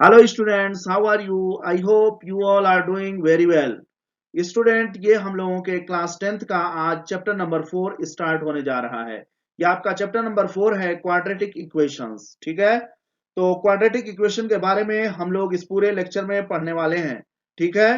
Hello students, how are you? I hope you all are doing very well. Student, ये हम लोगों के class 10th का आज चैप्टर नंबर 4 स्टार्ट होने जा रहा है। ये आपका चैप्टर नंबर 4 है, क्वाड्रेटिक इक्वेशंस। ठीक है, तो क्वाड्रेटिक इक्वेशन के बारे में हम लोग इस पूरे लेक्चर में पढ़ने वाले हैं। ठीक है,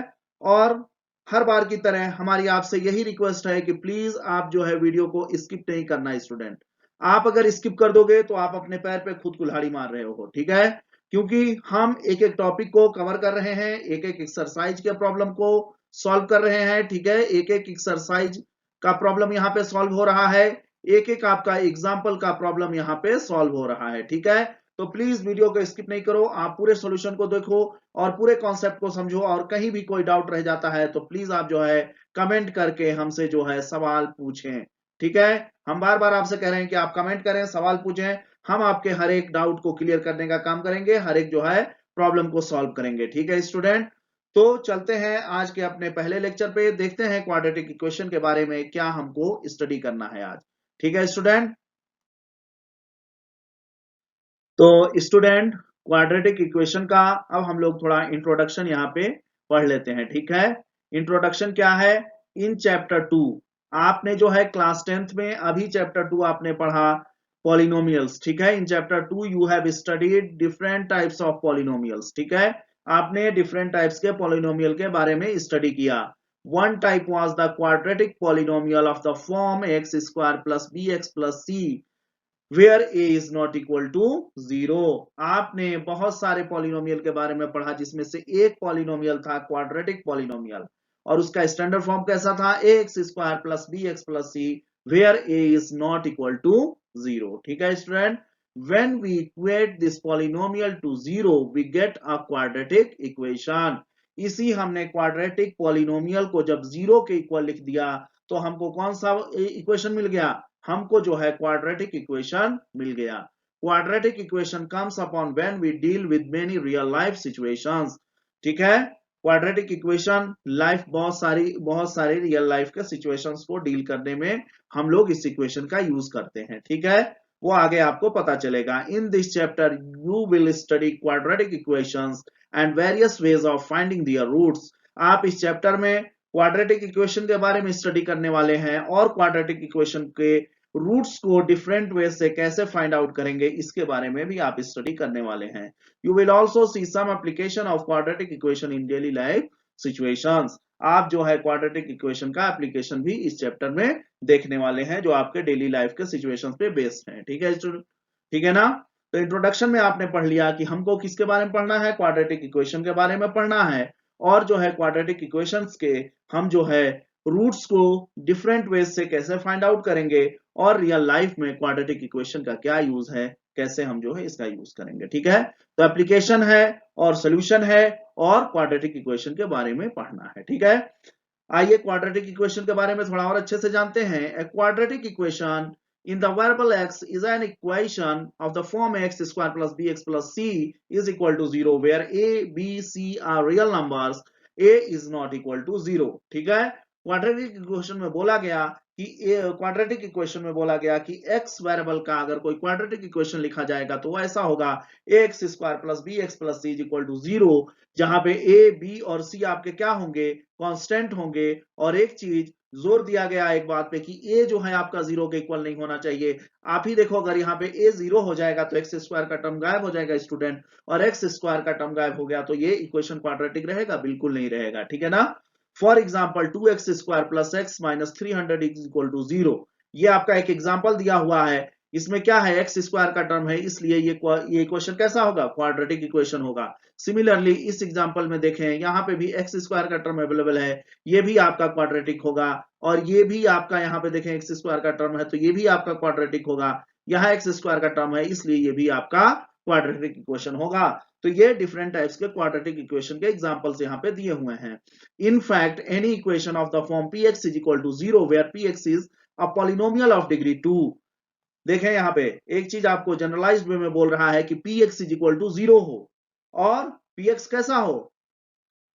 और हर बार की तरह हमारी आपसे यही रिक्वेस्ट है कि प्लीज आप जो है वीडियो को स्किप नहीं करना। स्टूडेंट, आप अगर स्किप कर दोगे तो आप अपने पैर पे खुद कुल्हाड़ी मार रहे हो। ठीक है, क्योंकि हम एक एक टॉपिक को कवर कर रहे हैं, एक एक एक्सरसाइज के प्रॉब्लम को सॉल्व कर रहे हैं। ठीक है, एक एक एक्सरसाइज का प्रॉब्लम यहाँ पे सॉल्व हो रहा है, एक एक आपका एग्जाम्पल का प्रॉब्लम यहाँ पे सॉल्व हो रहा है। ठीक है, तो प्लीज वीडियो को स्किप नहीं करो, आप पूरे सॉल्यूशन को देखो और पूरे कॉन्सेप्ट को समझो, और कहीं भी कोई डाउट रह जाता है तो प्लीज आप जो है कमेंट करके हमसे जो है सवाल पूछें। ठीक है, हम बार बार आपसे कह रहे हैं कि आप कमेंट करें, सवाल पूछें, हम आपके हर एक डाउट को क्लियर करने का काम करेंगे, हर एक जो है प्रॉब्लम को सॉल्व करेंगे। ठीक है स्टूडेंट, तो चलते हैं आज के अपने पहले लेक्चर पे, देखते हैं क्वाड्रेटिक इक्वेशन के बारे में क्या हमको स्टडी करना है आज। ठीक है स्टूडेंट, तो स्टूडेंट क्वाड्रेटिक इक्वेशन का अब हम लोग थोड़ा इंट्रोडक्शन यहाँ पे पढ़ लेते हैं। ठीक है, इंट्रोडक्शन क्या है? इन चैप्टर 2 आपने जो है क्लास 10th में अभी चैप्टर 2 आपने पढ़ा पॉलिनोमियल्स। ठीक है, in chapter 2 you have studied different types of polynomials. ठीक है, आपने डिफरेंट टाइप्स के पॉलिनोमियल के बारे में स्टडी किया। One type was the quadratic polynomial of the form x square plus b x plus c where a is not equal to zero. आपने बहुत सारे पॉलिनोमियल के बारे में पढ़ा जिसमें से एक पॉलिनोमियल था क्वाड्रेटिक पॉलिनोमियल, और उसका स्टैंडर्ड फॉर्म कैसा था? A x square plus b x plus c where a is not equal to zero. ठीक है student, when we equate this polynomial to zero we get a quadratic equation। इसी हमने quadratic polynomial को जब zero के equal लिख दिया तो हमको कौन सा इक्वेशन मिल गया? हमको जो है क्वाड्रेटिक इक्वेशन मिल गया। Quadratic equation comes upon when we deal with many real life situations. ठीक है, क्वाड्रेटिक इक्वेशन लाइफ बहुत सारी रियल लाइफ के सिचुएशंस को डील करने में हम लोग इस इक्वेशन का यूज करते हैं। ठीक है, वो आगे आपको पता चलेगा। In this chapter you will study quadratic equations and various ways of finding their roots. आप इस चैप्टर में क्वाड्रेटिक इक्वेशन के बारे में स्टडी करने वाले हैं और क्वाड्रेटिक इक्वेशन के रूट्स को डिफरेंट वे से कैसे फाइंड आउट करेंगे इसके बारे में भी आप स्टडी करने वाले हैं। You will also see some application of quadratic equation in daily life situations. आप जो है क्वाड्रेटिक इक्वेशन का एप्लीकेशन भी इस चैप्टर में देखने वाले हैं जो आपके डेली लाइफ के सिचुएशंस पे बेस्ड हैं। ठीक है स्टूडेंट, ठीक है ना? तो इंट्रोडक्शन में आपने पढ़ लिया कि हमको किसके बारे में पढ़ना है, क्वाड्रेटिक इक्वेशन के बारे में पढ़ना है, और जो है क्वाड्रेटिक इक्वेशंस के हम जो है रूट्स को डिफरेंट वेज से कैसे फाइंड आउट करेंगे, और रियल लाइफ में क्वाड्रेटिक इक्वेशन का क्या यूज है, कैसे हम जो है इसका यूज करेंगे। ठीक है, तो एप्लीकेशन है और सोल्यूशन है और क्वाड्रेटिक इक्वेशन के बारे में पढ़ना है। ठीक है, आइए क्वाड्रेटिक इक्वेशन के बारे में थोड़ा और अच्छे से जानते हैं। A quadratic equation in the variable x is an equation of the form x square plus bx plus c is equal to 0 where a b c are real numbers, a is not equal to 0। ठीक है, quadratic equation में बोला गया quadratic equation में बोला गया कि x variable का अगर कोई क्वाड्रेटिक इक्वेशन लिखा जाएगा तो वो ऐसा होगा a x square plus b x plus c is equal to zero, जहां पे ए बी और सी आपके क्या होंगे? कांस्टेंट होंगे। और एक चीज जोर दिया गया एक बात पे कि ए जो है आपका जीरो के इक्वल नहीं होना चाहिए। आप ही देखो, अगर यहाँ पे ए जीरो हो जाएगा तो एक्स स्क्वायर का टर्म गायब हो जाएगा स्टूडेंट, और एक्स स्क्वायर का टर्म गायब हो गया तो ये इक्वेशन क्वाड्रेटिक रहेगा? बिल्कुल नहीं रहेगा। ठीक है ना? For example two x square plus x minus 300 is equal to zero, ये आपका एक एग्जाम्पल दिया हुआ है। इसमें क्या है? एक्स स्क्वायर का टर्म है, इसलिए ये इक्वेशन कैसा होगा? क्वाड्रेटिक इक्वेशन होगा। सिमिलरली इस एग्जांपल में देखें, यहाँ पे भी एक्स स्क्वायर का टर्म अवेलेबल है, ये भी आपका क्वाड्रेटिक होगा, और ये भी आपका यहाँ पे देखें एक्स स्क्वायर का टर्म है तो ये भी आपका क्वाड्रेटिक होगा। यहाँ एक्स स्क्वायर का टर्म है इसलिए ये भी आपका क्वाड्रेटिक इक्वेशन होगा। तो ये डिफरेंट टाइप्स के क्वाड्रेटिक इक्वेशन के एग्जांपल्स यहाँ पे दिए हुए हैं। In fact any equation of the form p x is equal to zero where p x is a polynomial of degree 2। देखें यहाँ पे एक चीज आपको जनरलाइज्ड वे में बोल रहा है कि p x is equal to zero हो, और पी एक्स कैसा हो?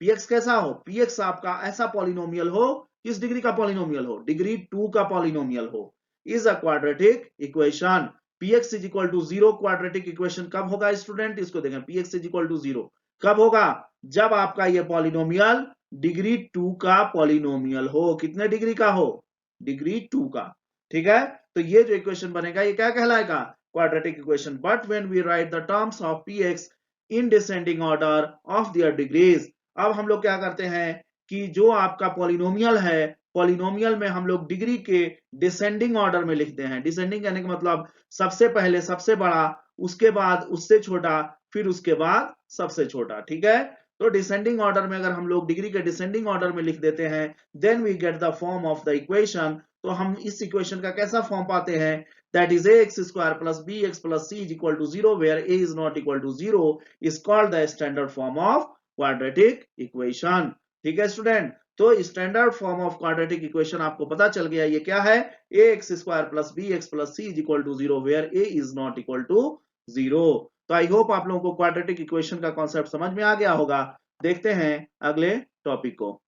पी एक्स कैसा हो? पी एक्स आपका ऐसा पॉलिनोमियल हो, किस डिग्री का पॉलिनोमियल हो? डिग्री 2 का पॉलिनोमियल हो, is a quadratic equation. px is equal to 0 quadratic equation कब होगा स्टूडेंट, इसको देखें, px इज इक्वल टू 0 कब होगा, जब आपका ये पॉलिनोमियल डिग्री 2 का पॉलिनोमियल हो। कितने डिग्री का हो, डिग्री 2 का। ठीक है, तो ये जो इक्वेशन बनेगा ये क्या कहलाएगा, quadratic equation. But when we write the terms of px in descending order of their degrees, अब हम लोग क्या करते हैं कि जो आपका पॉलिनोमियल है, पॉलिनोमियल में हम लोग डिग्री के डिसेंडिंग ऑर्डर में लिखते हैं। डिसेंडिंग यानी कि मतलब सबसे पहले सबसे बड़ा, उसके बाद उससे छोटा, फिर उसके बाद सबसे छोटा। ठीक है, तो डिसेंडिंग ऑर्डर में अगर हम लोग डिग्री के डिसेंडिंग ऑर्डर में लिख देते हैं, then we get the form of the equation. तो हम इस इक्वेशन का कैसा फॉर्म पाते हैं, that is ax square plus bx plus c is equal to 0 where a is not equal to 0 is called the standard form of quadratic equation. ठीक है student, तो standard form of quadratic equation आपको पता चल गया, ये क्या है, ax square plus bx plus c is equal to 0 where a is not equal to 0। तो आई होप आप लोगों को क्वाड्रेटिक इक्वेशन का कॉन्सेप्ट समझ में आ गया होगा। देखते हैं अगले टॉपिक को।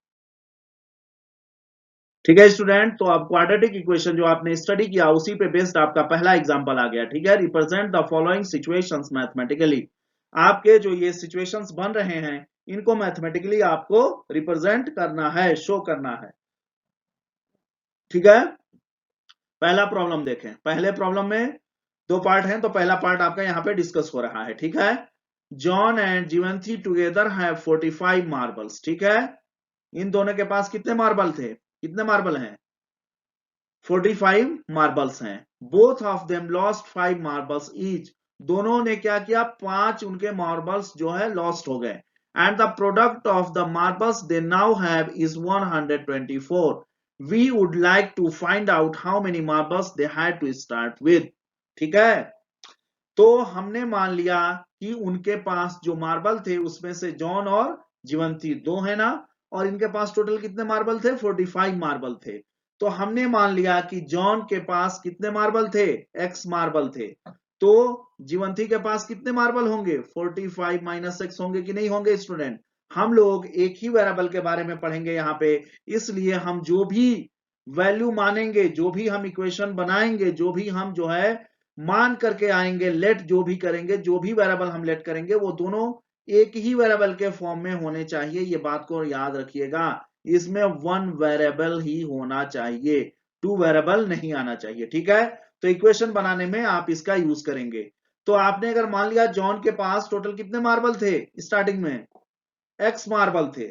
ठीक है स्टूडेंट, तो अब क्वाड्रेटिक इक्वेशन जो आपने स्टडी किया उसी पे बेस्ड आपका पहला एग्जांपल आ गया। ठीक है, represent the following situations mathematically. आपके जो ये सिचुएशंस बन रहे हैं इनको मैथमेटिकली आपको रिप्रेजेंट करना है, शो करना है। ठीक है, पहला प्रॉब्लम देखें। पहले प्रॉब्लम में दो पार्ट हैं, तो पहला पार्ट आपका यहाँ पे डिस्कस हो रहा है। ठीक है, John and Jeevanti together have 45 marbles. ठीक है, इन दोनों के पास कितने मार्बल थे, कितने मार्बल हैं, 45 मार्बल्स हैं। Both of them lost 5 marbles each, दोनों ने क्या किया, 5 उनके मार्बल्स जो है लॉस्ट हो गए। And the product of the marbles they now have is 124। We would like to find out how many marbles they had to start with. ठीक है, तो हमने मान लिया कि उनके पास जो मार्बल थे उसमें से जॉन और जीवंती दो है ना, और इनके पास टोटल कितने मार्बल थे, 45 मार्बल थे। तो हमने मान लिया कि जॉन के पास कितने मार्बल थे, x मार्बल थे। तो जीवंती के पास कितने मार्बल होंगे, 45 माइनस एक्स होंगे कि नहीं होंगे स्टूडेंट। हम लोग एक ही वेरिएबल के बारे में पढ़ेंगे यहाँ पे, इसलिए हम जो भी वैल्यू मानेंगे, जो भी हम इक्वेशन बनाएंगे, जो भी हम जो है मान करके आएंगे, लेट जो भी करेंगे, जो भी वेरिएबल हम लेट करेंगे वो दोनों एक ही वेरिएबल के फॉर्म में होने चाहिए। ये बात को याद रखिएगा, इसमें वन वेरिएबल ही होना चाहिए, टू वेरिएबल नहीं आना चाहिए। ठीक है, तो इक्वेशन बनाने में आप इसका यूज करेंगे। तो आपने अगर मान लिया जॉन के पास टोटल कितने मार्बल थे स्टार्टिंग में, एक्स मार्बल थे,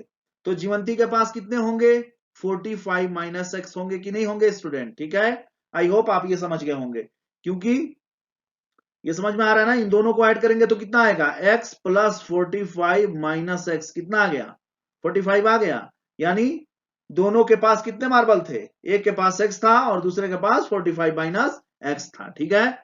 तो जीवंती के पास कितने होंगे, 45 माइनस एक्स होंगे कि नहीं होंगे स्टूडेंट। ठीक है, आई होप आप ये समझ गए होंगे, क्योंकि ये समझ में आ रहा है ना, इन दोनों को ऐड करेंगे तो कितना आएगा, x प्लस 45 माइनस एक्स, कितना आ गया, 45 आ गया। यानी दोनों के पास कितने मार्बल थे, एक के पास x था और दूसरे के पास 45 माइनस एक्स था। ठीक है,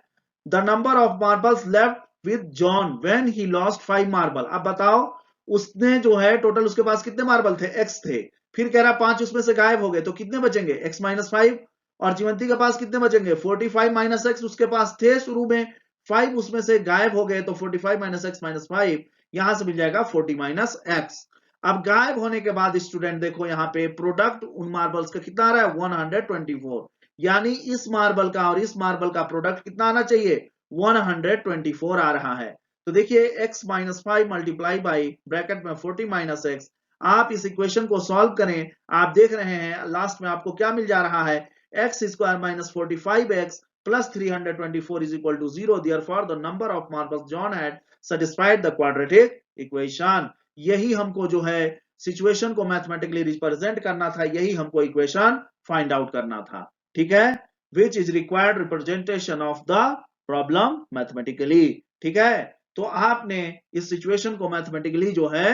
the number of marbles left with John when he lost 5 marble. अब बताओ, उसने जो है टोटल उसके पास कितने मार्बल थे, x थे, फिर कह रहा 5 उसमें से गायब हो गए, तो कितने बचेंगे, x माइनस 5। और जीवंती के पास कितने बचेंगे, 45 माइनस एक्स उसके पास थे शुरू में, 5 उसमें से गायब हो गए, तो 45 माइनस एक्स माइनस 5, यहां से मिल जाएगा 40 माइनस एक्स। अब गायब होने के बाद स्टूडेंट देखो यहाँ पे प्रोडक्ट उन मार्बल्स का कितना आ रहा है, 124। यानी इस मार्बल का और इस मार्बल का प्रोडक्ट कितना आना चाहिए, 124 आ रहा है। तो देखिए x minus 5 multiply by bracket में 40 माइनस एक्स, आप इस इक्वेशन को सॉल्व करें, आप देख रहे हैं लास्ट में आपको क्या मिल जा रहा है, x square minus 45x plus 324 is equal to 0. Therefore, the number of marbles John had satisfied the quadratic equation. यही हमको जो है सिचुएशन को मैथमेटिकली रिप्रेजेंट करना था, यही हमको इक्वेशन फाइंड आउट करना था। ठीक है, which is required representation of the problem mathematically. ठीक है, तो आपने इस सिचुएशन को मैथमेटिकली जो है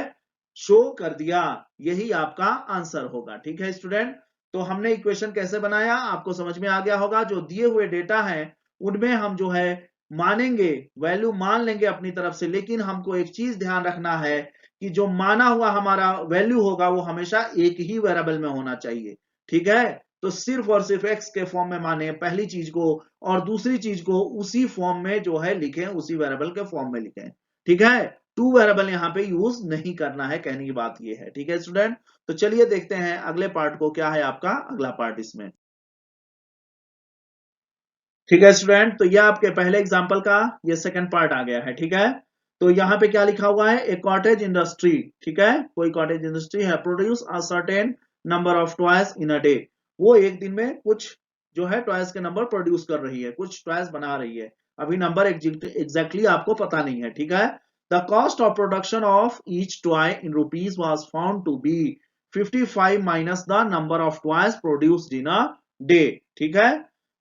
शो कर दिया, यही आपका आंसर होगा। ठीक है स्टूडेंट, तो हमने इक्वेशन कैसे बनाया आपको समझ में आ गया होगा। जो दिए हुए डेटा है उनमें हम जो है मानेंगे, वैल्यू मान लेंगे अपनी तरफ से, लेकिन हमको एक चीज ध्यान रखना है कि जो माना हुआ हमारा वैल्यू होगा वो हमेशा एक ही वेरिएबल में होना चाहिए। ठीक है, तो सिर्फ और सिर्फ x के फॉर्म में माने पहली चीज को, और दूसरी चीज को उसी फॉर्म में जो है लिखें, उसी वेरिएबल के फॉर्म में लिखें। ठीक है, टू वेरिएबल यहाँ पे यूज नहीं करना है, कहने की बात ये है। ठीक है स्टूडेंट, तो चलिए देखते हैं अगले पार्ट को, क्या है आपका अगला पार्ट इसमें। ठीक है स्टूडेंट, तो ये आपके पहले एग्जाम्पल का ये सेकंड पार्ट आ गया है। ठीक है, तो यहाँ पे क्या लिखा हुआ है, ए कॉटेज इंडस्ट्री। ठीक है, कोई कॉटेज इंडस्ट्री है, produce a certain number of toys in a day. वो एक दिन में कुछ जो है टॉयज के नंबर प्रोड्यूस कर रही है, कुछ टॉयज बना रही है। अभी नंबर एग्जैक्टली आपको पता नहीं है। ठीक है, the cost of production of each toy in rupees was found to be 55 minus the number of toys produced in a day. ठीक है,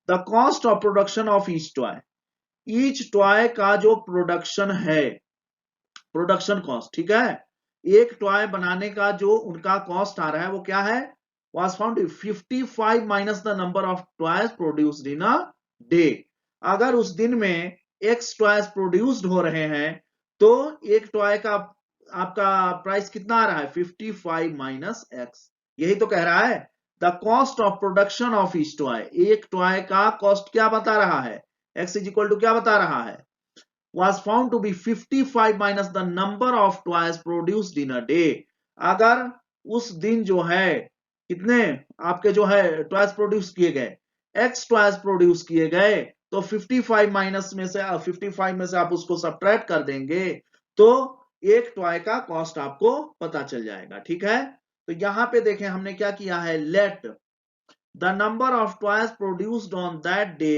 the cost of production of each toy का जो प्रोडक्शन है, प्रोडक्शन कॉस्ट। ठीक है, एक toy बनाने का जो उनका कॉस्ट आ रहा है वो क्या है, was found 55 minus the number of toys produced in a day. अगर उस दिन में एक्स टॉयज प्रोड्यूस्ड हो रहे हैं तो एक टॉय का आपका प्राइस कितना आ रहा है, 55 माइनस एक्स। यही तो कह रहा है, the cost of production of each toy, एक टॉय का कॉस्ट क्या बता रहा है, एक्स इज इक्वल टू क्या बता रहा है, was found to be 55 minus the number of toys produced in a day। अगर उस दिन जो है कितने आपके जो है टॉयज प्रोड्यूस किए गए, एक्स टॉयज प्रोड्यूस किए गए, तो 55 माइनस में से 55 में से आप उसको सब्ट्रैक्ट कर देंगे तो एक टॉय का कॉस्ट आपको पता चल जाएगा। ठीक है, तो यहां पे देखें हमने क्या किया है, let the number of toys produced on that day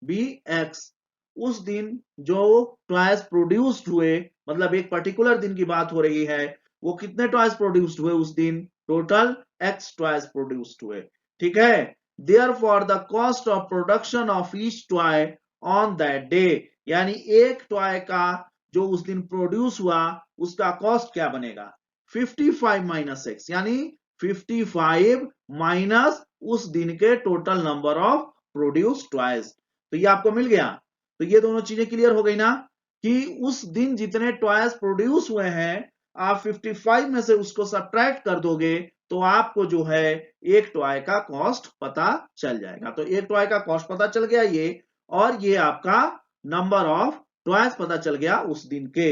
be x. उस दिन जो टॉयज प्रोड्यूस्ड हुए, मतलब एक पर्टिकुलर दिन की बात हो रही है, वो कितने टॉयज प्रोड्यूस्ड हुए उस दिन, टोटल एक्स टॉयज प्रोड्यूस्ड हुए। ठीक है, therefore the cost of production of each toy on that day, यानी एक टॉय का जो उस दिन प्रोड्यूस हुआ उसका कॉस्ट क्या बनेगा, 55 माइनस एक्स, यानी 55 माइनस उस दिन के total number of produce toys. तो ये आपको मिल गया। तो ये दोनों चीजें क्लियर हो गई ना, कि उस दिन जितने टॉयज प्रोड्यूस हुए हैं आप 55 में से उसको सब्ट्रैक्ट कर दोगे तो आपको जो है एक टॉय का कॉस्ट पता चल जाएगा। तो एक टॉय का कॉस्ट पता चल गया ये, और ये आपका नंबर ऑफ टॉयज पता चल गया उस दिन के।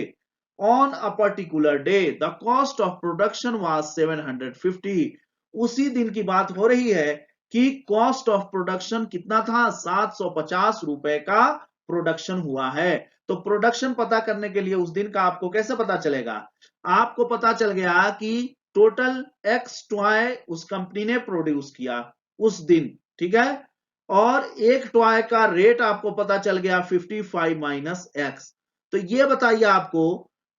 On a particular day the cost of production was 750। उसी दिन की बात हो रही है कि कॉस्ट ऑफ प्रोडक्शन कितना था, 750 रुपए का प्रोडक्शन हुआ है। तो प्रोडक्शन पता करने के लिए उस दिन का आपको कैसे पता चलेगा, आपको पता चल गया कि टोटल एक्स टॉय उस कंपनी ने प्रोड्यूस किया उस दिन। ठीक है, और एक टॉय का रेट आपको पता चल गया 55 माइनस एक्स। तो ये बताइए आपको,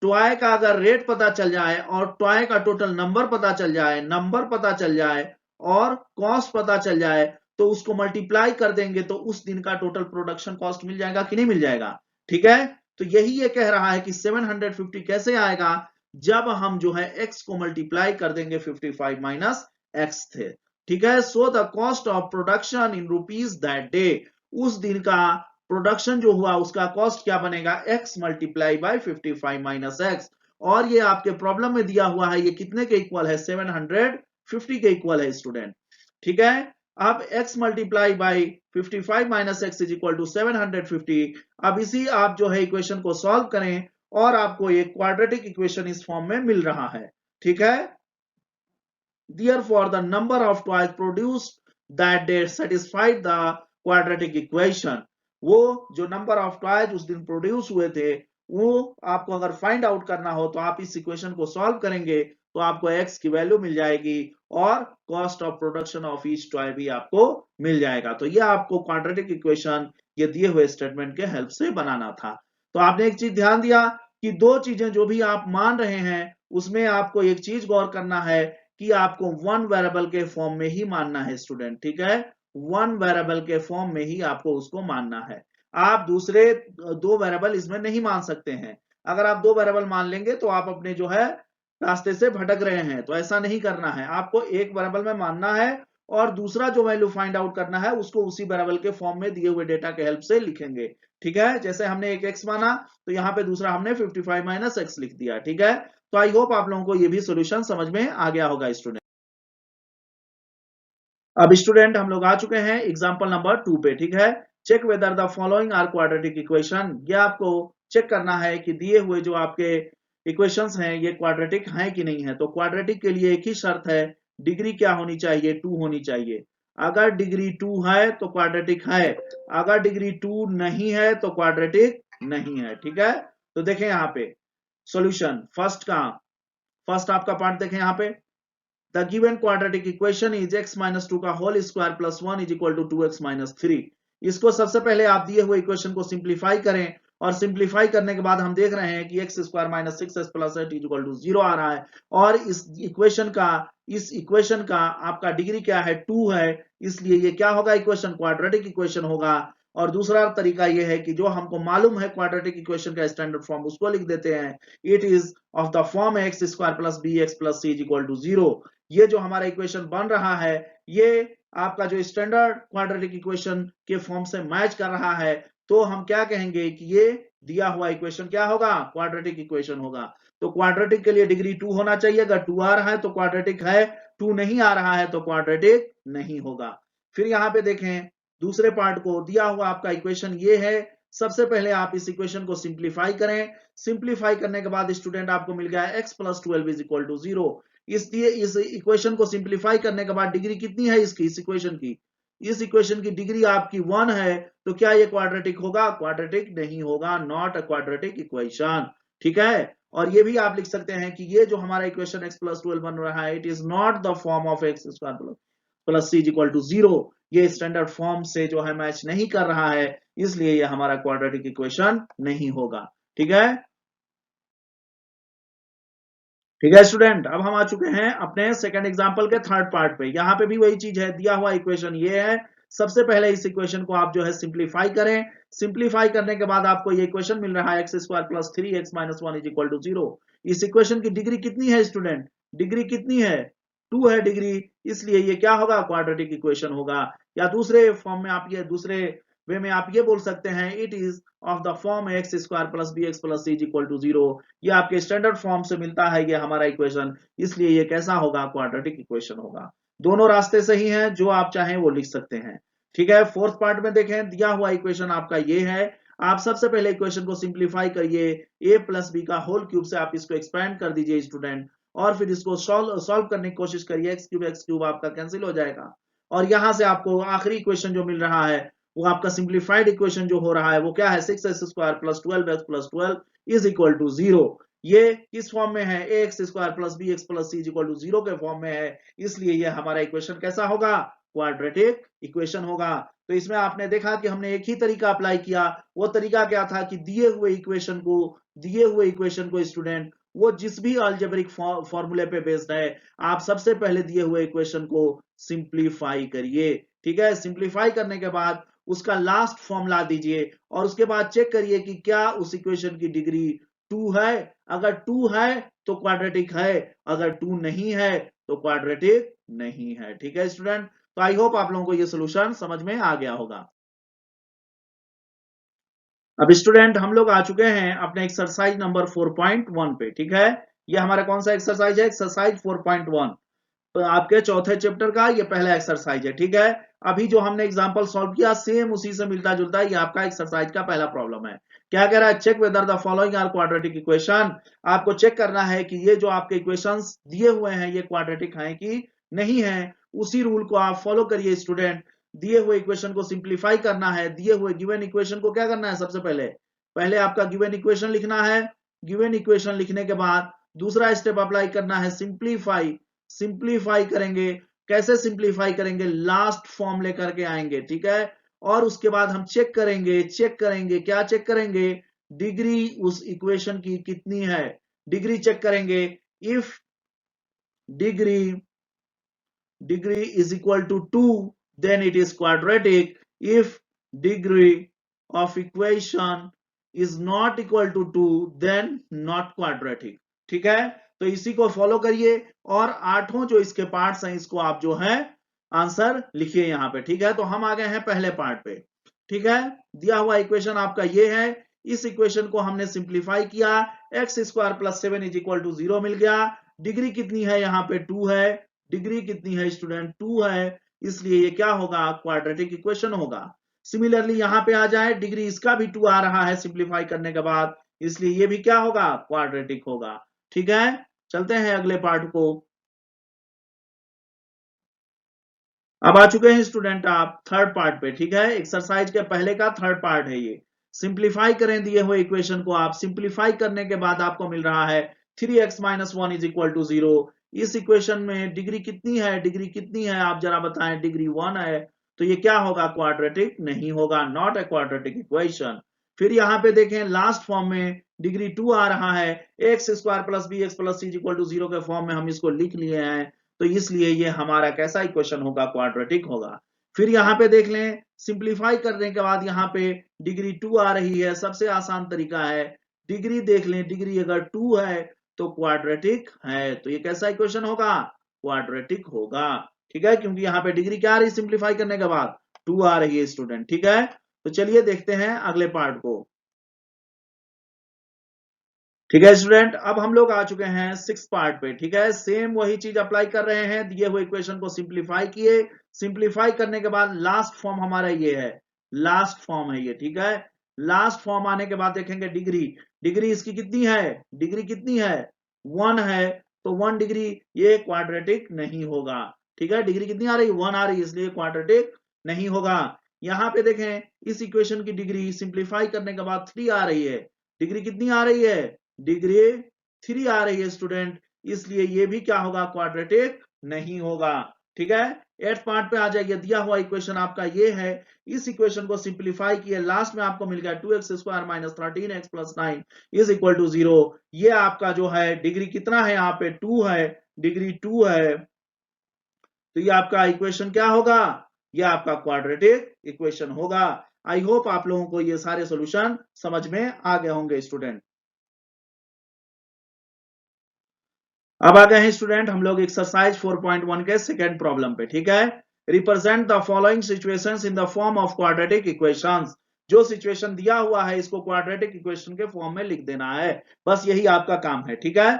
टॉय का अगर रेट पता चल जाए और टॉय का टोटल नंबर पता चल जाए, नंबर पता चल जाए और कॉस्ट पता चल जाए, तो उसको मल्टीप्लाई कर देंगे तो उस दिन का टोटल प्रोडक्शन कॉस्ट मिल जाएगा कि नहीं मिल जाएगा। ठीक है, तो यही ये कह रहा है कि 750 कैसे आएगा, जब हम जो है x को मल्टीप्लाई कर देंगे 55 माइनस एक्स थे। ठीक है, so the cost of production in rupees that day, उस दिन का प्रोडक्शन जो हुआ उसका कॉस्ट क्या बनेगा, x multiply by 55 minus x. और ये आपके प्रॉब्लम में दिया हुआ है, ये कितने के इक्वल है, 750 के इक्वल है स्टूडेंट। ठीक है, अब x multiply by 55 minus x is equal to 750। अब इसी आप जो है इक्वेशन को सॉल्व करें और आपको एक क्वाड्रेटिक इक्वेशन इस फॉर्म में मिल रहा है। ठीक है, therefore the number of toys produced that day satisfied the quadratic equation। वो जो नंबर ऑफ टॉयज उस दिन प्रोड्यूस हुए थे वो आपको अगर फाइंड आउट करना हो तो आप इस इक्वेशन को सॉल्व करेंगे तो आपको x की वैल्यू मिल जाएगी और cost of production of each toy भी आपको मिल जाएगा। तो ये आपको क्वाड्रेटिक इक्वेशन ये दिए हुए स्टेटमेंट के हेल्प से बनाना था। तो आपने एक चीज ध्यान दिया कि दो चीजें जो भी आप मान रहे हैं उसमें आपको एक चीज गौर करना है कि आपको वन वेरिएबल के फॉर्म में ही मानना है स्टूडेंट। ठीक है, वन वेरिएबल के फॉर्म में ही आपको उसको मानना है, आप दूसरे दो वेरिएबल इसमें नहीं मान सकते हैं। अगर आप दो वेरिएबल मान लेंगे तो आप अपने जो है रास्ते से भटक रहे हैं, तो ऐसा नहीं करना है, आपको एक वेरिएबल में मानना है और दूसरा जो वैल्यू फाइंड आउट करना है उसको उसी वेरिएबल के फॉर्म में दिए हुए डेटा के हेल्प से लिखेंगे। ठीक है, जैसे हमने एक x माना तो यहाँ पे दूसरा हमने 55 माइनस एक्स लिख दिया। ठीक है, तो आई होप आप लोगों को ये भी सॉल्यूशन समझ में आ गया होगा स्टूडेंट। अब स्टूडेंट हम लोग आ चुके हैं एग्जांपल नंबर 2 पे। ठीक है, check whether the following are quadratic equation. ये आपको चेक करना है कि दिए हुए जो आपके इक्वेशंस हैं ये क्वाड्रेटिक हैं कि नहीं है। तो क्वाड्रेटिक के लिए एक ही शर्त है, डिग्री क्या होनी चाहिए, 2 होनी चाहिए। अगर डिग्री 2 है तो क्वाड्रेटिक है, अगर डिग्री 2 नहीं है तो क्वाड्रेटिक नहीं है। ठीक है, तो देखें यहाँ पे सॉल्यूशन फर्स्ट आपका पार्ट देखें यहाँ पे, the given quadratic equation is x minus 2 का whole square plus 1 is equal to 2x minus 3। इसको सबसे पहले आप दिए हुए इक्वेशन को सिंप्लीफाई करें, और सिंप्लीफाई करने के बाद हम देख रहे हैं कि x square minus 6x plus 8 is equal to 0 आ रहा है, और इस इक्वेशन का आपका डिग्री क्या है, 2 है, इसलिए ये क्या होगा, इक्वेशन क्वाड्रेटिक इक्वेशन होगा। और दूसरा तरीका यह है कि जो हमको मालूम है क्वाड्रेटिक इक्वेशन का स्टैंडर्ड फॉर्म, उसको लिख देते हैं, it is of the form x square plus b x plus c is equal to 0। ये जो हमारा इक्वेशन बन रहा है, ये आपका जो स्टैंडर्ड क्वाड्रेटिक इक्वेशन के फॉर्म से मैच कर रहा है, तो हम क्या कहेंगे कि ये दिया हुआ इक्वेशन क्या होगा, क्वाड्रेटिक इक्वेशन होगा। तो क्वाड्रेटिक के लिए डिग्री 2 होना चाहिए, अगर 2 आ रहा है तो क्वाड्रेटिक है, 2 नहीं आ रहा है तो क्वाड्रेटिक नहीं होगा। फिर यहाँ पे देखें दूसरे पार्ट को, दिया हुआ आपका इक्वेशन ये है। सबसे पहले आप इस इक्वेशन को सिंप्लीफाई करें, सिंप्लीफाई करने के बाद स्टूडेंट आपको मिल गया x plus 12 is equal to 0। इसलिए इस इक्वेशन को सिंप्लीफाई करने के बाद डिग्री कितनी है इसकी, इस इक्वेशन की डिग्री आपकी 1 है, तो क्या ये क्वाड्रेटिक होगा, क्वाड्रेटिक नहीं होगा, नॉट अ क्वाड्रेटिक इक्वेशन। ठीक है, और ये भी आप लिख सकते हैं कि ये जो हमारा इक्वेशन x प्लस 12 बन रहा है, it is not the form of x square plus c is equal to 0। ये स्टैंडर्ड फॉर्म से जो है मैच नहीं कर रहा है, इसलिए ये हमारा क्वाड्रेटिक इक्वेशन नहीं होगा। ठीक है, ठीक है स्टूडेंट, अब हम आ चुके हैं अपने सेकंड एग्जांपल के थर्ड पार्ट पे। यहाँ पे भी वही चीज है, दिया हुआ इक्वेशन ये है। सबसे पहले इस इक्वेशन को आप जो है सिंप्लीफाई करें, सिंप्लीफाई करने के बाद आपको ये इक्वेशन मिल रहा है x square plus 3x minus 1 is equal to 0। इस इक्वेशन की डिग्री कितनी है स्टूडेंट, डिग्री कितनी है, 2 है डिग्री, इसलिए ये क्या होगा, क्वाड्रेटिक इक्वेशन होगा। या दूसरे फॉर्म में आप ये दूसरे वे में आप ये बोल सकते हैं, it is of the form x square plus b x plus c is equal to 0। ये आपके स्टैंडर्ड फॉर्म से मिलता है ये हमारा इक्वेशन, इसलिए ये कैसा होगा, क्वाड्रेटिक इक्वेशन होगा। दोनों रास्ते सही हैं, जो आप चाहें वो लिख सकते हैं। ठीक है, फोर्थ पार्ट में देखें, दिया हुआ इक्वेशन आपका ये है। आप सबसे पहले इक्वेशन को सिंप्लीफाई करिए, ए प्लस बी का होल क्यूब से आप इसको एक्सपेंड कर दीजिए स्टूडेंट, और फिर इसको सॉल्व करने की कोशिश करिए, एक्स क्यूब आपका कैंसिल हो जाएगा, और यहां से आपको आखिरी इक्वेशन जो मिल रहा है, वो आपका सिंप्लीफाइड इक्वेशन जो हो रहा है वो क्या है, 6x square plus 12x plus 12 is equal to 0। ये किस फॉर्म में है, ax square plus bx plus c is equal to 0 के फॉर्म में है, इसलिए ये हमारा इक्वेशन कैसा होगा, क्वाड्रेटिक इक्वेशन होगा। तो इसमें आपने देखा कि हमने एक ही तरीका अप्लाई किया। वो तरीका क्या था कि दिए हुए इक्वेशन को स्टूडेंट, वो जिस भी अलजेब्रिक फॉर्मूले पे बेस्ड है, आप सबसे पहले दिए हुए इक्वेशन को सिंप्लीफाई करिए। ठीक है, सिंप्लीफाई करने के बाद उसका लास्ट फॉर्म ला दीजिए, और उसके बाद चेक करिए कि क्या उस इक्वेशन की डिग्री 2 है। अगर 2 है तो क्वाड्रेटिक है, अगर 2 नहीं है तो क्वाड्रेटिक नहीं है। ठीक है स्टूडेंट, तो आई होप आप लोगों को ये सोल्यूशन समझ में आ गया होगा। अब स्टूडेंट हम लोग आ चुके हैं अपने एक्सरसाइज नंबर 4.1 पे। ठीक है, ये हमारा कौन सा एक्सरसाइज है, एक्सरसाइज 4.1। तो आपके चौथे चैप्टर का ये पहला एक्सरसाइज है। ठीक है, अभी जो हमने एग्जांपल सॉल्व किया सेम उसी से मिलता जुलता है, ये आपका एक्सरसाइज का पहला प्रॉब्लम है। क्या कह रहा है, check whether the following are quadratic equation. आपको चेक करना है कि ये जो आपके इक्वेशंस दिए हुए हैं ये क्वाड्रेटिक हैं कि नहीं है। उसी रूल को आप फॉलो करिए स्टूडेंट, दिए हुए इक्वेशन को सिंप्लीफाई करना है। दिए हुए गिवन इक्वेशन को क्या करना है, सबसे पहले पहले आपका गिवन इक्वेशन लिखना है। गिवन इक्वेशन लिखने के बाद दूसरा स्टेप अप्लाई करना है, सिंप्लीफाई। सिंप्लीफाई करेंगे, कैसे सिंप्लीफाई करेंगे, लास्ट फॉर्म लेकर के आएंगे। ठीक है, और उसके बाद हम चेक करेंगे क्या चेक करेंगे, डिग्री उस इक्वेशन की कितनी है, डिग्री चेक करेंगे। If degree is equal to 2 then it is quadratic. If degree of equation is not equal to 2 then not quadratic. ठीक है, तो इसी को फॉलो करिए, और आठों जो इसके पार्ट्स हैं इसको आप जो है आंसर लिखिए यहाँ पे। ठीक है, तो हम आ गए हैं पहले पार्ट पे। ठीक है, दिया हुआ इक्वेशन आपका ये है। इस इक्वेशन को हमने सिंप्लीफाई किया, x square plus 7 is equal to 0 मिल गया। डिग्री कितनी है, यहाँ पे 2 है, डिग्री कितनी है स्टूडेंट, 2 है, इसलिए ये क्या होगा, क्वाड्रेटिक इक्वेशन होगा। सिमिलरली यहां पे आ जाए, डिग्री इसका भी 2 आ रहा है सिंप्लीफाई करने के बाद, इसलिए ये भी क्या होगा, क्वाड्रेटिक होगा। ठीक है, चलते हैं अगले पार्ट को। अब आ चुके हैं स्टूडेंट आप थर्ड पार्ट पे, ठीक है। एक्सरसाइज के पहले का थर्ड पार्ट है ये। सिंप्लीफाई करें दिए हुए इक्वेशन को आप। सिंप्लीफाई करने के बाद आपको मिल रहा है 3x - 1 इज इक्वल टू 0। इस इक्वेशन में डिग्री कितनी है, डिग्री कितनी है आप जरा बताएं। डिग्री 1 है, तो ये क्या होगा, क्वाड्रेटिक नहीं होगा, नॉट ए क्वाड्रेटिक इक्वेशन। फिर यहाँ पे देखें लास्ट फॉर्म में डिग्री 2 आ रहा है, x² + bx + c equal to 0 के फॉर्म में हम इसको लिख लिए हैं, तो इसलिए ये हमारा कैसा इक्वेशन होगा, क्वाड्रेटिक होगा। फिर यहाँ पे देख लें, सिंप्लीफाई करने के बाद यहाँ पे डिग्री 2 आ रही है। सबसे आसान तरीका है, डिग्री देख लें, डिग्री अगर 2 है तो क्वाड्रेटिक है, तो ये कैसा इक्वेशन होगा, क्वाड्रेटिक होगा, ठीक है। क्योंकि यहाँ पे डिग्री क्या आ रही है, सिंप्लीफाई करने के बाद 2 आ रही है स्टूडेंट, ठीक है। तो चलिए देखते हैं अगले पार्ट को, ठीक है स्टूडेंट। अब हम लोग आ चुके हैं सिक्स पार्ट पे, ठीक है। सेम वही चीज अप्लाई कर रहे हैं, दिए हुए इक्वेशन को सिंप्लीफाई किए। सिंप्लीफाई करने के बाद लास्ट फॉर्म हमारा ये है, लास्ट फॉर्म है ये, ठीक है। लास्ट फॉर्म आने के बाद देखेंगे डिग्री, डिग्री इसकी कितनी है, डिग्री कितनी है, 1 है, तो 1 डिग्री, ये क्वाड्रेटिक नहीं होगा, ठीक है। डिग्री कितनी आ रही है, 1 आ रही है, इसलिए क्वाड्रेटिक नहीं होगा। यहाँ पे देखें इस इक्वेशन की डिग्री सिंप्लीफाई करने के बाद 3 आ रही है, डिग्री कितनी आ रही है, डिग्री 3 आ रही है स्टूडेंट, इसलिए ये भी क्या होगा, क्वाड्रेटिक नहीं होगा, ठीक है। एट पार्ट पे आ जाइए, दिया हुआ इक्वेशन आपका ये है। इस इक्वेशन को सिंप्लीफाई किए, लास्ट में आपको मिल गया 2x² - 13x + 9 is equal to 0। ये आपका जो है डिग्री कितना है, यहाँ पे 2 है, डिग्री 2 है, तो ये आपका इक्वेशन क्या होगा, ये आपका क्वाड्रेटिक इक्वेशन होगा। आई होप आप लोगों को ये सारे सॉल्यूशन समझ में आ गए होंगे स्टूडेंट। अब आ गए हैं स्टूडेंट हम लोग एक्सरसाइज 4.1 के सेकेंड प्रॉब्लम पे, ठीक है। Represent the following situations in the form of quadratic equations. जो सिचुएशन दिया हुआ है इसको क्वाड्रेटिक इक्वेशन के फॉर्म में लिख देना है, बस यही आपका काम है, ठीक है।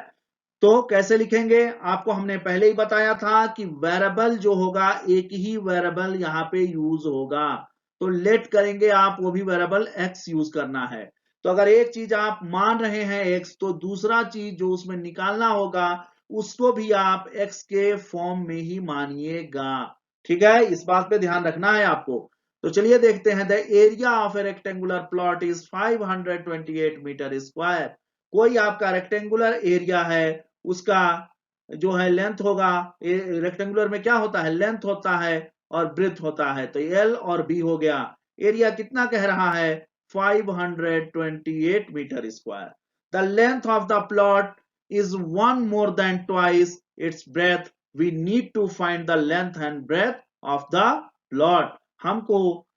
तो कैसे लिखेंगे, आपको हमने पहले ही बताया था कि वेरिएबल जो होगा एक ही वेरिएबल यहाँ पे यूज होगा, तो लेट करेंगे आप, वो भी वेरिएबल x यूज करना है। तो अगर एक चीज आप मान रहे हैं x, तो दूसरा चीज जो उसमें निकालना होगा उसको भी आप x के फॉर्म में ही मानिएगा, ठीक है। इस बात पे ध्यान रखना है आपको। तो चलिए देखते हैं, the area of a rectangular plot is 528 metre square. कोई आपका रेक्टेंगुलर एरिया है, उसका जो है लेंथ होगा, रेक्टेंगुलर में क्या होता है, लेंथ होता है और ब्रेथ होता है, तो एल और बी हो गया। एरिया कितना कह रहा है, 528 metre square. The length of the plot is one more than twice its breadth. We need to find the length and breadth of the plot. हमको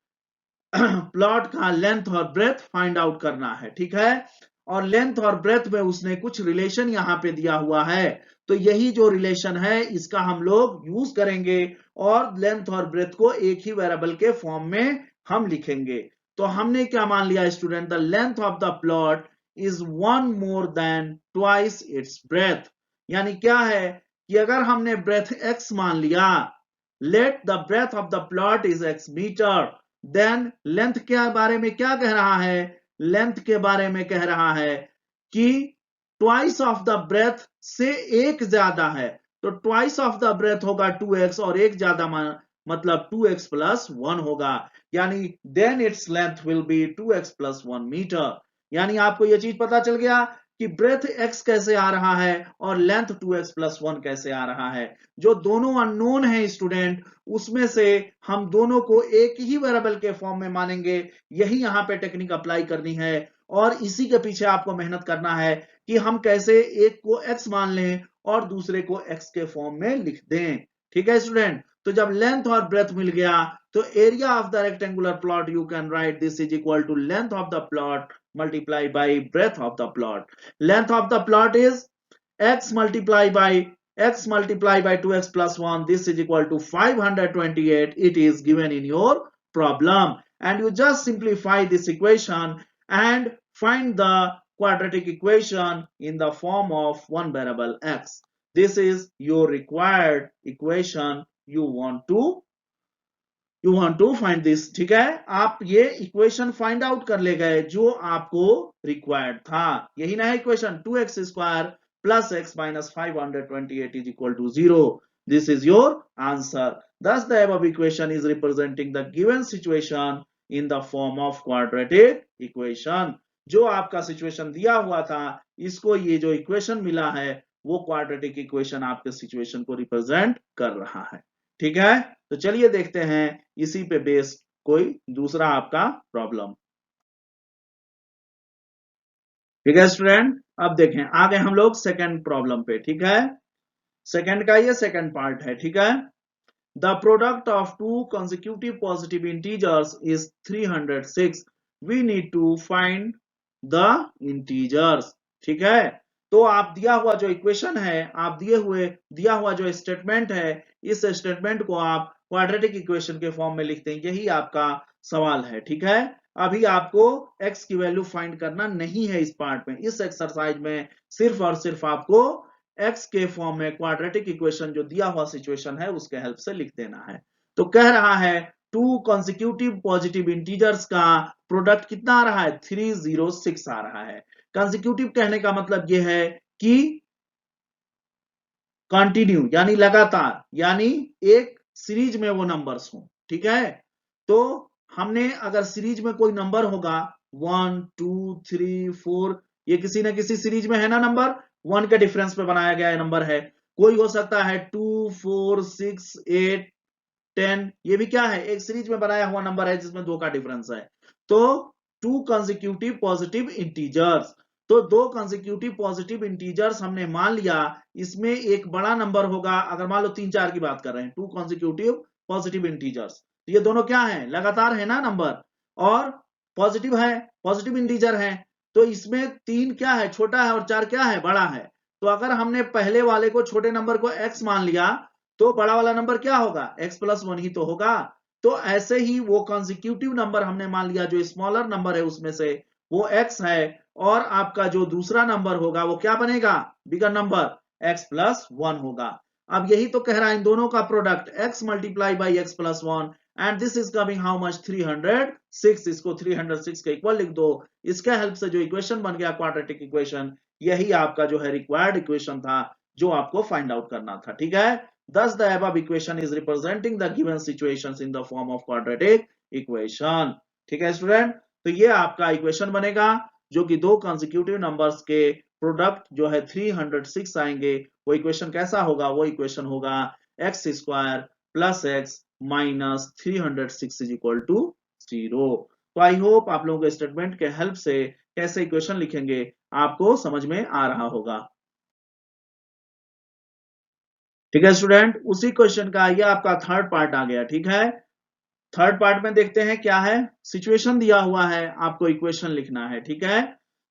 प्लॉट का लेंथ और ब्रेथ फाइंड आउट करना है, ठीक है। और लेंथ और breath में उसने कुछ रिलेशन यहाँ पे दिया हुआ है, तो यही जो रिलेशन है इसका हम लोग यूज करेंगे और लेंथ और ब्रेथ को एक ही वेरिएबल के फॉर्म में हम लिखेंगे। तो हमने क्या मान लिया student, the length of the plot is 1 more than twice its breadth। यानी क्या है कि अगर हमने ब्रेथ x मान लिया, let the breadth of the plot is x metre, then length के बारे में क्या कह रहा है, लेंथ के बारे में कह रहा है कि ट्वाइस ऑफ द ब्रेथ से एक ज्यादा है, तो ट्वाइस ऑफ द ब्रेथ होगा 2x और एक ज्यादा मतलब 2x + 1 होगा, यानी then its length will be 2x + 1 metre. यानी आपको यह चीज पता चल गया कि ब्रेथ x कैसे आ रहा है और लेंथ 2x + 1 कैसे आ रहा है। जो दोनों अननोन है स्टूडेंट, उसमें से हम दोनों को एक ही वेरिएबल के फॉर्म में मानेंगे, यही यहाँ पे टेक्निक अप्लाई करनी है और इसी के पीछे आपको मेहनत करना है कि हम कैसे एक को x मान लें और दूसरे को x के फॉर्म में लिख दें, ठीक है स्टूडेंट। तो जब लेंथ और ब्रेथ मिल गया तो area of the rectangular plot you can write this is equal to length of the plot multiply by breadth of the plot. Length of the plot is x multiply by 2x plus 1. This is equal to 528. It is given in your problem. And you just simplify this equation and find the quadratic equation in the form of one variable x. This is your required equation you want to find this, ठीक है। आप ये equation find out कर ले गए जो आपको required था, यही ना है equation, 2x² + x - 528 is equal to 0। This is your answer. Thus the above equation is representing the given situation in the form of quadratic equation. जो आपका सिचुएशन दिया हुआ था, इसको ये जो इक्वेशन मिला है वो क्वाड्रेटिक इक्वेशन आपके सिचुएशन को रिप्रेजेंट कर रहा है। ठीक है, तो चलिए देखते हैं इसी पे बेस्ड कोई दूसरा आपका प्रॉब्लम। ठीक है स्टूडेंट, अब देखें आगे हम लोग सेकंड प्रॉब्लम पे। ठीक है, सेकंड का ये सेकंड पार्ट है। ठीक है, the product of two consecutive positive integers is 306। We need to find the integers. ठीक है, तो आप दिया हुआ जो इक्वेशन है, आप दिया हुआ जो स्टेटमेंट है, इस स्टेटमेंट को आप क्वाड्रेटिक इक्वेशन के फॉर्म में लिखते हैं, यही आपका सवाल है। ठीक है, अभी आपको x की वैल्यू फाइंड करना नहीं है इस पार्ट में। इस एक्सरसाइज में सिर्फ और सिर्फ आपको x के फॉर्म में क्वाड्रेटिक इक्वेशन जो दिया हुआ सिचुएशन है उसके हेल्प से लिख देना है। तो कह रहा है टू कॉन्सिक्यूटिव पॉजिटिव इंटीजर्स का प्रोडक्ट कितना आ रहा है, 306 आ रहा है। कॉन्सिक्यूटिव कहने का मतलब यह है कि कंटिन्यू यानी लगातार, यानी एक सीरीज में वो नंबर्स हो। ठीक है, तो हमने अगर सीरीज में कोई नंबर होगा 1 2 3 4, ये किसी न किसी सीरीज में है ना नंबर, 1 के डिफरेंस पे बनाया गया नंबर है। कोई हो सकता है 2 4 6 8 10, ये भी क्या है, एक सीरीज में बनाया हुआ नंबर है जिसमें 2 का डिफरेंस है। तो टू कंसेक्यूटिव पॉजिटिव इंटीजर्स, तो 2 कंसेक्यूटिव पॉजिटिव इंटीजर्स हमने मान लिया, इसमें एक बड़ा नंबर होगा। अगर मान लो 3 4 की बात कर रहे हैं, टू कंसेक्यूटिव पॉजिटिव इंटीजर्स, तो ये दोनों क्या है, लगातार है ना नंबर, और पॉजिटिव है, पॉजिटिव इंटीजर है। तो इसमें 3 क्या है, छोटा है, और 4 क्या है, बड़ा है। तो अगर हमने पहले वाले को, छोटे नंबर को x मान लिया, तो बड़ा वाला नंबर क्या होगा, x+1 ही तो होगा। तो ऐसे ही वो कॉन्सिक्यूटिव नंबर हमने मान लिया, जो स्मॉलर नंबर है उसमें से वो x है, और आपका जो दूसरा नंबर होगा वो क्या बनेगा, बिगर नंबर, x+1 होगा। अब यही तो कह रहा है इन दोनों का product x multiply by x+1, and this is coming how much, 306। इसको 306 के इक्वल लिख दो। इसके हेल्प से जो इक्वेशन बन गया क्वाड्रेटिक इक्वेशन, यही आपका जो है रिक्वायर्ड इक्वेशन था जो आपको फाइंड आउट करना था। ठीक है, thus the above equation is representing the given situations in the form of quadratic equation। ठीक है स्टूडेंट, तो ये आपका इक्वेशन बनेगा जो कि 2 कंसेक्यूटिव नंबर्स के प्रोडक्ट जो है 306 आएंगे। वो इक्वेशन कैसा होगा, वो इक्वेशन होगा x² plus x minus 306 is equal to 0। तो आई होप आप लोगों के स्टेटमेंट के हेल्प से कैसे इक्वेशन लिखेंगे आपको समझ में आ रहा होगा। ठीक है स्टूडेंट, उसी क्वेश्चन का ये आपका थर्ड पार्ट आ गया। ठीक है, थर्ड पार्ट में देखते हैं क्या है। सिचुएशन दिया हुआ है, आपको इक्वेशन लिखना है। ठीक है,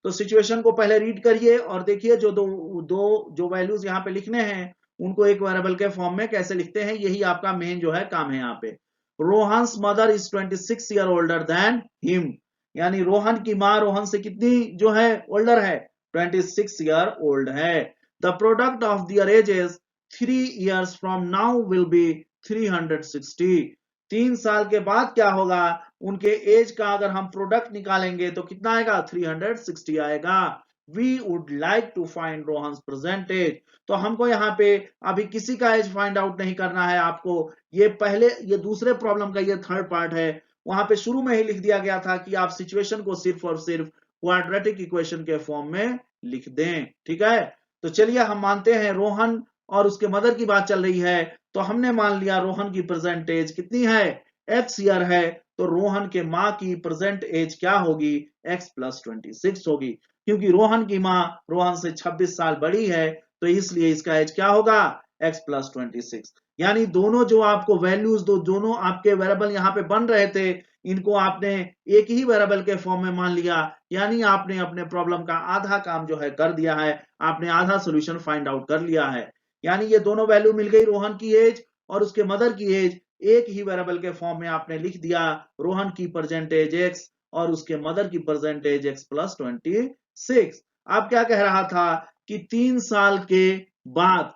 तो सिचुएशन को पहले रीड करिए और देखिए जो जो वैल्यूज यहाँ पे लिखने हैं उनको एक वेरिएबल के फॉर्म में कैसे लिखते हैं, यही आपका मेन जो है काम है यहाँ पे। Rohan's mother is 26 year older than him, यानी रोहन की माँ रोहन से कितनी जो है ओल्डर है, 26 ईयर ओल्ड है। The product of their ages 3 years from now will be 360। 3 साल के बाद क्या होगा, उनके एज का अगर हम प्रोडक्ट निकालेंगे तो कितना आएगा, 360 आएगा। We would like to find Rohan's present age, तो हमको यहाँ पे अभी किसी का एज फाइंड आउट नहीं करना है आपको। ये पहले, ये दूसरे प्रॉब्लम का ये थर्ड पार्ट है, वहां पे शुरू में ही लिख दिया गया था कि आप सिचुएशन को सिर्फ और सिर्फ क्वाड्रेटिक इक्वेशन के फॉर्म में लिख दें। ठीक है, तो चलिए हम मानते हैं रोहन और उसके मदर की बात चल रही है, तो हमने मान लिया रोहन की प्रेजेंट एज कितनी है, x ईयर है, तो रोहन के माँ की प्रेजेंट एज क्या होगी, x+26 होगी, क्योंकि रोहन की माँ रोहन से 26 साल बड़ी है, तो इसलिए इसका एज क्या होगा, x+26। यानी दोनों जो आपको वैल्यूज दोनों आपके वेरिएबल यहाँ पे बन रहे थे, इनको आपने एक ही वेरिएबल के फॉर्म में मान लिया, यानी आपने अपने प्रॉब्लम का आधा काम जो है कर दिया है, आपने आधा सोल्यूशन फाइंड आउट कर लिया है। यानी ये दोनों वैल्यू मिल गई, रोहन की एज और उसके मदर की एज एक ही वेरिएबल के फॉर्म में आपने लिख दिया, रोहन की परसेंटेज x और उसके मदर की परसेंटेज x+26। अब क्या कह रहा था कि 3 साल के बाद,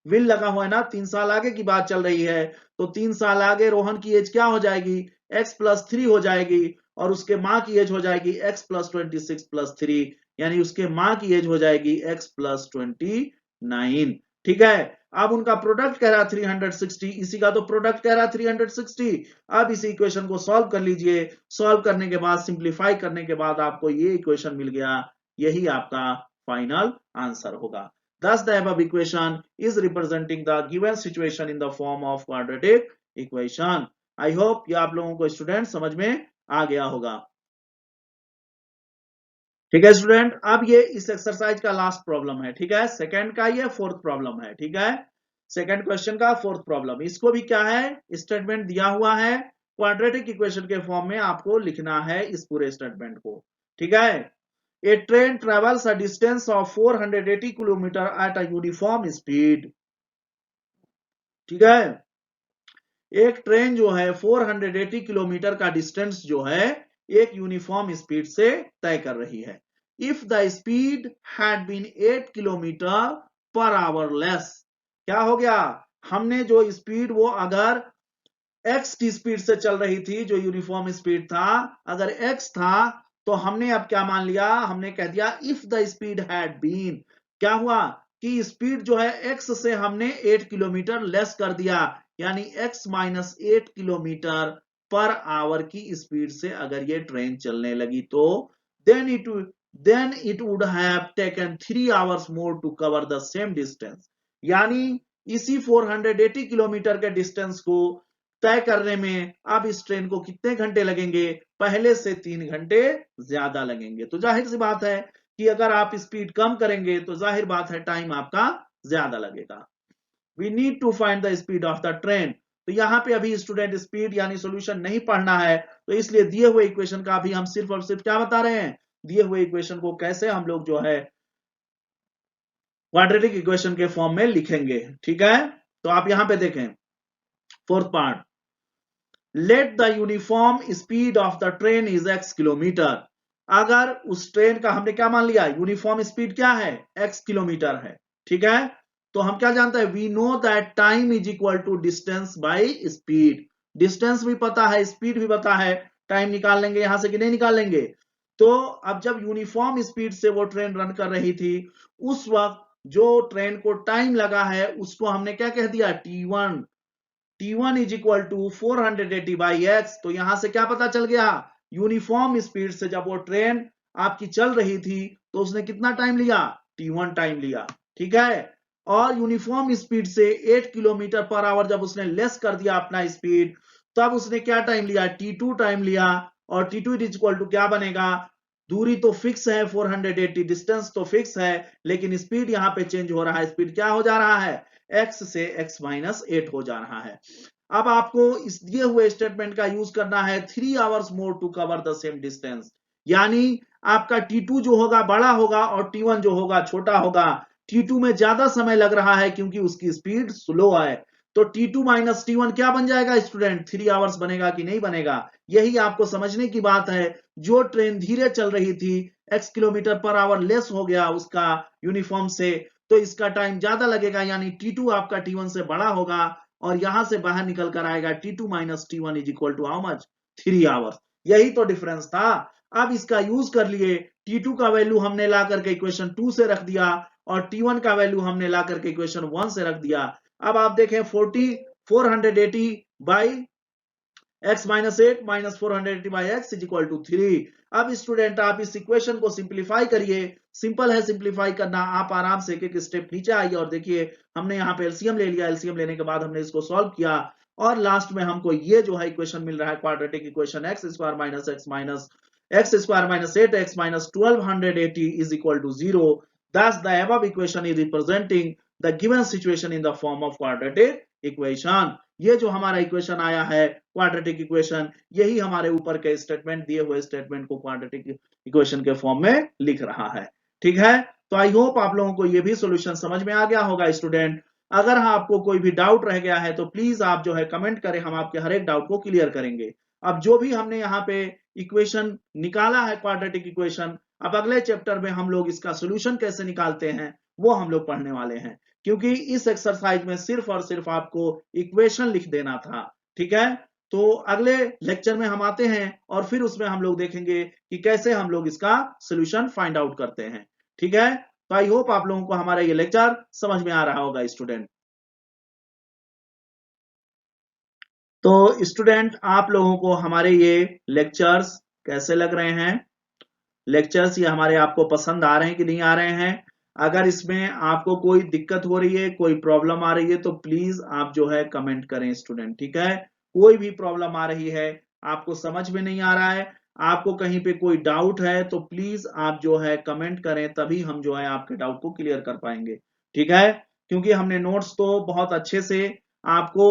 विल लगा हुआ है ना, 3 साल आगे की बात चल रही है, तो 3 साल आगे रोहन की एज क्या हो जाएगी, x+3 हो जाएगी, और उसके माँ की एज हो जाएगी x+26+3, यानी उसके माँ की एज हो जाएगी x+29। ठीक है। अब उनका प्रोडक्ट कह रहा 360, इसी का तो प्रोडक्ट कह रहा 360। अब इस इक्वेशन को सॉल्व कर लीजिए, सॉल्व करने के बाद सिंप्लीफाई करने के बाद आपको ये इक्वेशन मिल गया, यही आपका फाइनल आंसर होगा। Thus the above equation is representing the given situation in the form of quadratic equation. I hope ये आप लोगों को स्टूडेंट समझ में आ गया होगा। ठीक है स्टूडेंट, अब ये इस एक्सरसाइज का लास्ट प्रॉब्लम है। ठीक है, सेकंड का ये फोर्थ प्रॉब्लम है। ठीक है, सेकंड क्वेश्चन का फोर्थ प्रॉब्लम, इसको भी क्या है, स्टेटमेंट दिया हुआ है, क्वाड्रेटिक इक्वेशन के फॉर्म में आपको लिखना है इस पूरे स्टेटमेंट को। ठीक है, a train travels a distance of 480 kilometre at a uniform speed. ठीक है, एक ट्रेन जो है 480 किलोमीटर का डिस्टेंस जो है एक यूनिफॉर्म स्पीड से तय कर रही है। If the speed had been 8 kilometre per hour less, क्या हो गया, हमने जो स्पीड वो अगर एक्स की स्पीड से चल रही थी, जो यूनिफॉर्म स्पीड था अगर एक्स था, तो हमने अब क्या मान लिया, हमने कह दिया if the speed had been, क्या हुआ कि स्पीड जो है एक्स से हमने 8 किलोमीटर लेस कर दिया, यानी x minus 8 kilometre per hour की स्पीड से अगर ये ट्रेन चलने लगी तो then it would have taken 3 hours more to cover the same distance. यानी इसी 480 किलोमीटर के डिस्टेंस को तय करने में अब इस ट्रेन को कितने घंटे लगेंगे, पहले से 3 घंटे ज्यादा लगेंगे। तो जाहिर सी बात है कि अगर आप स्पीड कम करेंगे तो जाहिर बात है टाइम आपका ज्यादा लगेगा। We need to find the speed of the train. तो यहाँ पे अभी स्टूडेंट स्पीड यानी सॉल्यूशन नहीं पढ़ना है, तो इसलिए दिए हुए इक्वेशन का अभी हम सिर्फ और सिर्फ क्या बता रहे हैं, दिए हुए इक्वेशन को कैसे हम लोग जो है क्वाड्रेटिक इक्वेशन के फॉर्म में लिखेंगे। ठीक है, तो आप यहां पे देखें fourth part, let the uniform speed of the train is x kilometre. अगर उस ट्रेन का हमने क्या मान लिया, यूनिफॉर्म स्पीड क्या है, x किलोमीटर है। ठीक है, तो हम क्या जानते हैं, we know that time is equal to distance by speed. Distance भी पता है, स्पीड भी पता है, टाइम निकाल लेंगे यहां से कि नहीं निकाल लेंगे। तो अब जब यूनिफॉर्म स्पीड से वो ट्रेन रन कर रही थी, उस वक्त जो ट्रेन को टाइम लगा है उसको हमने क्या कह दिया, t1। t1 is equal to 480 by x. तो यहां से क्या पता चल गया, यूनिफॉर्म स्पीड से जब वो ट्रेन आपकी चल रही थी तो उसने कितना टाइम लिया, t1 टाइम लिया। ठीक है, और यूनिफॉर्म स्पीड से 8 किलोमीटर पर आवर जब उसने लेस कर दिया अपना स्पीड, तब उसने क्या टाइम लिया, t2 टाइम लिया। और t2 इज इक्वल टू क्या बनेगा, दूरी तो फिक्स है 480, डिस्टेंस तो फिक्स है, लेकिन स्पीड यहां पे चेंज हो रहा है, स्पीड क्या हो जा रहा है, x से x माइनस 8 हो जा रहा है। अब आपको इस दिए हुए स्टेटमेंट का यूज करना है 3 hours more to cover the same distance. यानी आपका t2 जो होगा बड़ा होगा और t1 जो होगा छोटा होगा। t2 में ज्यादा समय लग रहा है क्योंकि उसकी स्पीड स्लो है, तो t2 माइनस t1 क्या बन जाएगा स्टूडेंट, 3 आवर्स बनेगा कि नहीं बनेगा। यही आपको समझने की बात है, जो ट्रेन धीरे चल रही थी, x kilometre per hour less हो गया उसका यूनिफॉर्म से, तो इसका टाइम ज्यादा लगेगा, यानी t2 आपका t1 से बड़ा होगा, और यहां से बाहर निकल कर आएगा t2 minus t1 is equal to how much, 3 hours. यही तो डिफरेंस था। अब इसका यूज कर लिए, t2 का वैल्यू हमने ला करके इक्वेशन 2 से रख दिया, और t1 का वैल्यू हमने ला करके इक्वेशन 1 से रख दिया। अब आप देखें 480 by x minus 8 minus 480 by x is equal to 3। अब स्टूडेंट आप इस इक्वेशन को सिंप्लीफाई करिए, सिंपल है सिंप्लीफाई करना, आप आराम से एक एक स्टेप नीचे आइए और देखिए हमने यहाँ पे एलसीएम ले लिया, एलसीएम लेने के बाद हमने इसको सॉल्व किया, और लास्ट में हमको ये जो है इक्वेशन मिल रहा है quadratic equation x square minus x square minus 8x minus 1280 is equal to 0. Thus the above equation is representing the given situation in the form of quadratic equation. ये जो हमारा इक्वेशन आया है क्वाड्रेटिक इक्वेशन, यही हमारे ऊपर के statement दिए हुए स्टेटमेंट को क्वाड्रेटिक इक्वेशन के फॉर्म में लिख रहा है। ठीक है, तो आई होप आप लोगों को ये भी सॉल्यूशन समझ में आ गया होगा स्टूडेंट। अगर आपको कोई भी डाउट रह गया है तो प्लीज आप जो है कमेंट करें, हम आपके हर एक डाउट को क्लियर करेंगे। अब जो भी हमने यहाँ पे इक्वेशन निकाला है क्वाड्रेटिक इक्वेशन, अब अगले चैप्टर में हम लोग इसका सॉल्यूशन कैसे निकालते हैं वो हम लोग पढ़ने वाले हैं, क्योंकि इस एक्सरसाइज में सिर्फ और सिर्फ आपको इक्वेशन लिख देना था। ठीक है, तो अगले लेक्चर में हम आते हैं और फिर उसमें हम लोग देखेंगे कि कैसे हम लोग इसका सॉल्यूशन फाइंड आउट करते हैं। ठीक है, तो आई होप आप लोगों को हमारा ये लेक्चर समझ में आ रहा होगा स्टूडेंट। तो स्टूडेंट आप लोगों को हमारे ये लेक्चर्स कैसे लग रहे हैं? लेक्चर्स ये हमारे आपको पसंद आ रहे हैं कि नहीं आ रहे हैं? अगर इसमें आपको कोई दिक्कत हो रही है, कोई प्रॉब्लम आ रही है, तो प्लीज आप जो है कमेंट करें स्टूडेंट, ठीक है? कोई भी प्रॉब्लम आ रही है, आपको समझ में नहीं आ रहा है, आपको कहीं पे कोई डाउट है, तो प्लीज आप जो है कमेंट करें, तभी हम जो है आपके डाउट को क्लियर कर पाएंगे, ठीक है? क्योंकि हमने नोट्स तो बहुत अच्छे से आपको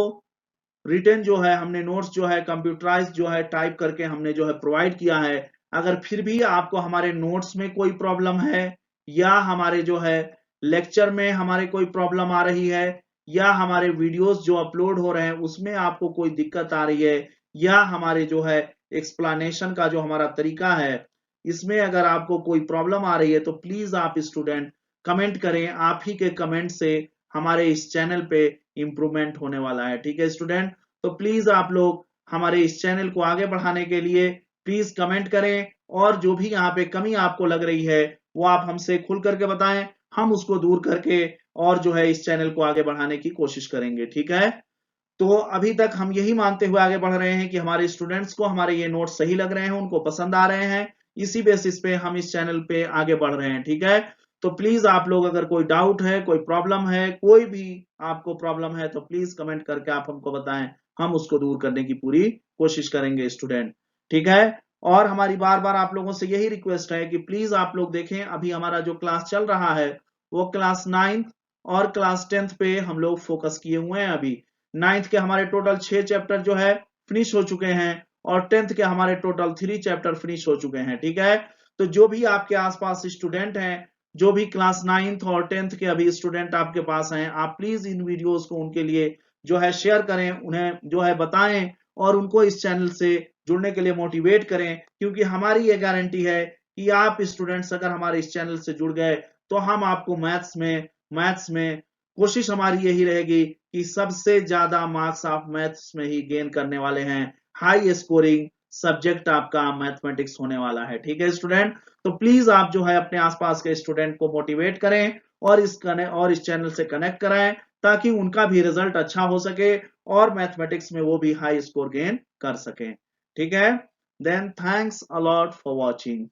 रिटर्न जो है, हमने नोट्स जो है कंप्यूटराइज जो है टाइप करके हमने जो है प्रोवाइड किया है। अगर फिर भी आपको हमारे नोट्स में कोई प्रॉब्लम है, या हमारे जो है लेक्चर में हमारे कोई प्रॉब्लम आ रही है, या हमारे वीडियोस जो अपलोड हो रहे हैं उसमें आपको कोई दिक्कत आ रही है, या हमारे जो है एक्सप्लेनेशन का जो हमारा तरीका है इसमें अगर आपको कोई प्रॉब्लम आ रही है, तो प्लीज आप स्टूडेंट कमेंट करें। आप ही के कमेंट से हमारे इस चैनल पे इंप्रूवमेंट होने वाला है, ठीक है स्टूडेंट? तो प्लीज आप लोग हमारे इस चैनल को आगे बढ़ाने के लिए प्लीज कमेंट करें, और जो भी यहाँ पे कमी आपको लग रही है वो आप हमसे खुल करके बताएं, हम उसको दूर करके और जो है इस चैनल को आगे बढ़ाने की कोशिश करेंगे, ठीक है? तो अभी तक हम यही मानते हुए आगे बढ़ रहे हैं कि हमारे स्टूडेंट्स को हमारे ये नोट्स सही लग रहे हैं, उनको पसंद आ रहे हैं, इसी बेसिस पे हम इस चैनल पे आगे बढ़ रहे हैं, ठीक है? तो प्लीज आप लोग अगर कोई डाउट है, कोई प्रॉब्लम है, कोई भी आपको प्रॉब्लम है, तो प्लीज कमेंट करके आप हमको बताएं, हम उसको दूर करने की पूरी कोशिश करेंगे स्टूडेंट, ठीक है? और हमारी बार बार आप लोगों से यही रिक्वेस्ट है कि प्लीज आप लोग देखें, अभी हमारा जो क्लास चल रहा है वो क्लास 9th और क्लास 10th पे हम लोग फोकस किए हुए हैं। अभी 9th के हमारे टोटल 6 चैप्टर जो है फिनिश हो चुके हैं, और 10th के हमारे टोटल 3 चैप्टर फिनिश हो चुके हैं, ठीक है? तो जो भी आपके आसपास स्टूडेंट हैं, जो भी क्लास 9th और 10th के अभी स्टूडेंट आपके पास हैं, आप प्लीज इन वीडियोस को उनके लिए जो है शेयर करें, उन्हें जो है बताएं, और उनको इस चैनल से जुड़ने के लिए मोटिवेट करें, क्योंकि हमारी ये गारंटी है कि आप स्टूडेंट्स अगर हमारे इस चैनल से जुड़ गए तो हम आपको मैथ्स में कोशिश हमारी यही रहेगी कि सबसे ज्यादा मार्क्स आप मैथ्स में ही गेन करने वाले हैं। हाई स्कोरिंग सब्जेक्ट आपका मैथमेटिक्स होने वाला है, ठीक है स्टूडेंट? तो प्लीज आप जो है अपने आसपास के स्टूडेंट को मोटिवेट करें, और इस चैनल से कनेक्ट कराएं, ताकि उनका भी रिजल्ट अच्छा हो सके और मैथमेटिक्स में वो भी हाई स्कोर गेन कर सकें, ठीक है? Then thanks a lot for watching.